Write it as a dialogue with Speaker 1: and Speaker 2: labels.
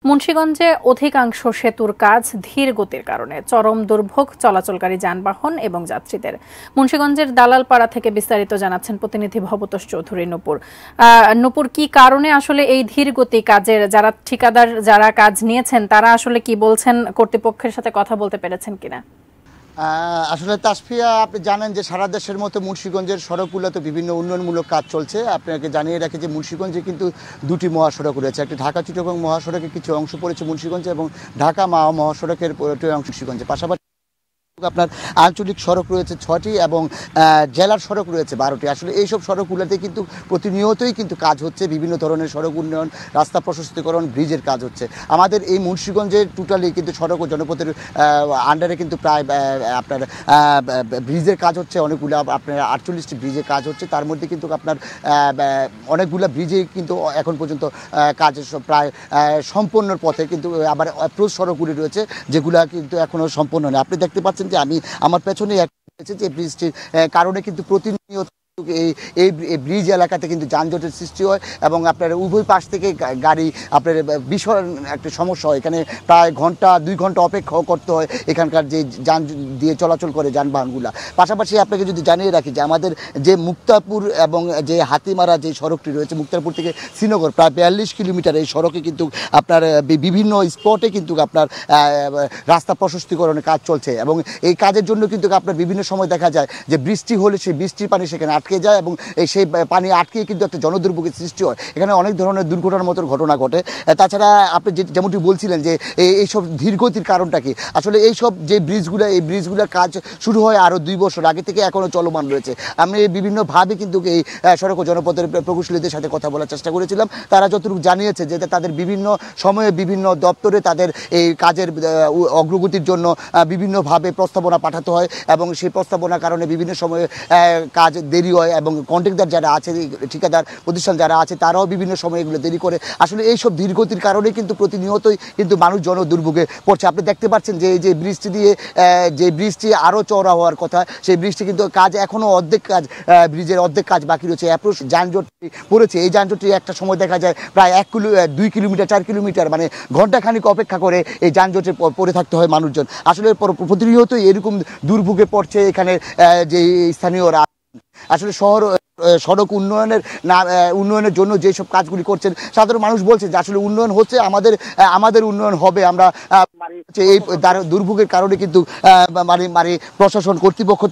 Speaker 1: মুন্সিগঞ্জে অধিকাংশ সেতুর কাজ ধীর গতির কারণে চরম দুর্ভোগ চলাচলকারী যানবাহন এবং যাত্রীদের। মুন্সিগঞ্জের দালালপাড়া থেকে বিস্তারিত জানাচ্ছেন প্রতিনিধি ভবতোষ চৌধুরী নূপুর। নূপুর, কি কারণে আসলে এই ধীর গতি কাজের, যারা ঠিকাদার যারা কাজ নিয়েছেন তারা আসলে কি বলছেন, কর্তৃপক্ষের সাথে কথা বলতে পেরেছেন কিনা?
Speaker 2: আসলে তাসফিয়া, আপনি জানেন যে সারা দেশের মতো মুন্সিগঞ্জের সড়কগুলোতে বিভিন্ন উন্নয়নমূলক কাজ চলছে। আপনাকে জানিয়ে রাখি যে মুন্সিগঞ্জে কিন্তু দুটি মহাসড়ক রয়েছে। একটি ঢাকা চিটাগং মহাসড়কের কিছু অংশ পড়েছে মুন্সিগঞ্জে এবং ঢাকা মহাসড়কের অংশ মুন্সিগঞ্জে। পাশাপাশি আপনার আঞ্চলিক সড়ক রয়েছে 6টি এবং জেলার সড়ক রয়েছে 12টি। আসলে এইসব সড়কগুলোতে কিন্তু প্রতিনিয়তই কিন্তু কাজ হচ্ছে, বিভিন্ন ধরনের সড়ক উন্নয়ন, রাস্তা প্রশস্তীকরণ, ব্রিজের কাজ হচ্ছে। আমাদের এই মুন্সিগঞ্জের টোটালি কিন্তু সড়ক ও জনপথের আন্ডারে কিন্তু প্রায় আপনার ব্রিজের কাজ হচ্ছে অনেকগুলো, আপনার 48টি ব্রিজের কাজ হচ্ছে। তার মধ্যে কিন্তু আপনার অনেকগুলো ব্রিজে কিন্তু এখন পর্যন্ত কাজ প্রায় সম্পন্নর পথে, কিন্তু আবার অ্যাপ্রোচ সড়কগুলি রয়েছে যেগুলো কিন্তু এখনও সম্পন্ন নয়। আপনি দেখতে পাচ্ছেন যে আমি আমার পেছনে যে ব্রিজটির কারণে কিন্তু প্রতিনিয়ত এই ব্রিজ এলাকাতে কিন্তু যানজটের সৃষ্টি হয় এবং আপনার উভয় পাশ থেকে গাড়ি আপনার ভীষণ একটা সমস্যা হয়। এখানে প্রায় 2 ঘন্টা অপেক্ষা করতে হয় এখানকার যে যান দিয়ে চলাচল করে যানবাহনগুলো। পাশাপাশি আপনাকে যদি জানিয়ে রাখি যে আমাদের যে মুক্তাপুর এবং যে হাতিমারা যে সড়কটি রয়েছে, মুক্তাপুর থেকে শ্রীনগর প্রায় 42 কিলোমিটার, এই সড়কে কিন্তু আপনার বিভিন্ন স্পটে কিন্তু আপনার রাস্তা প্রশস্তীকরণের কাজ চলছে এবং এই কাজের জন্য কিন্তু আপনার বিভিন্ন সময় দেখা যায় যে বৃষ্টি হলে সেই বৃষ্টির পানি সেখানে আটকে যায় এবং সেই পানি আটকে কিন্তু একটা জনদুর্ভোগের সৃষ্টি হয়। এখানে অনেক ধরনের দুর্ঘটনার মতো ঘটনা ঘটে। তাছাড়া আপনি যেমনটি বলছিলেন যে এইসব ধীরগতির কারণটা কি, আসলে এইসব যে এই ব্রিজগুলোর কাজ শুরু হয় আরও 2 বছর আগে থেকে এখনও চলমান রয়েছে। আমি বিভিন্নভাবে কিন্তু এই সড়ক ও জনপথের প্রকৌশলীদের সাথে কথা বলার চেষ্টা করেছিলাম। তারা যতটুকু জানিয়েছে যে তাদের বিভিন্ন সময়ে বিভিন্ন দপ্তরে তাদের এই কাজের অগ্রগতির জন্য বিভিন্নভাবে প্রস্তাবনা পাঠাতে হয় এবং সেই প্রস্তাবনার কারণে বিভিন্ন সময়ে কাজ দেরি হয় এবং কন্ট্রাক্টর যারা আছে, ঠিকাদার প্রতিষ্ঠান যারা আছে, তারাও বিভিন্ন সময় এগুলো দেরি করে। আসলে এইসব ধীরগতির কারণে কিন্তু প্রতিনিয়তই কিন্তু মানুষ দুর্ভোগে পড়ছে। আপনি দেখতে পাচ্ছেন যে এই যে ব্রিজটি দিয়ে যে ব্রিজটি আরও চওড়া হওয়ার কথা, সেই ব্রিজটি কিন্তু কাজ এখনও ব্রিজের অর্ধেক কাজ বাকি রয়েছে। অ্যাপ্রোচ যানজটটি পড়েছে, এই যানজটটি একটা সময় দেখা যায় প্রায় 2 কিলোমিটার 4 কিলোমিটার, মানে ঘন্টাখানিক অপেক্ষা করে এই যানজটে পড়ে থাকতে হয় মানুষজন। আসলে প্রতিনিয়তই এরকম দুর্ভোগে পড়ছে এখানে যে স্থানীয়রা। আসলে সড়ক উন্নয়নের জন্য যেসব কাজগুলি করছেন, সাধারণ মানুষ বলছেন যে আসলে উন্নয়ন হচ্ছে, আমাদের উন্নয়ন হবে। আমরা এই দুর্ভোগের কারণে কিন্তু প্রশাসন কর্তৃপক্ষ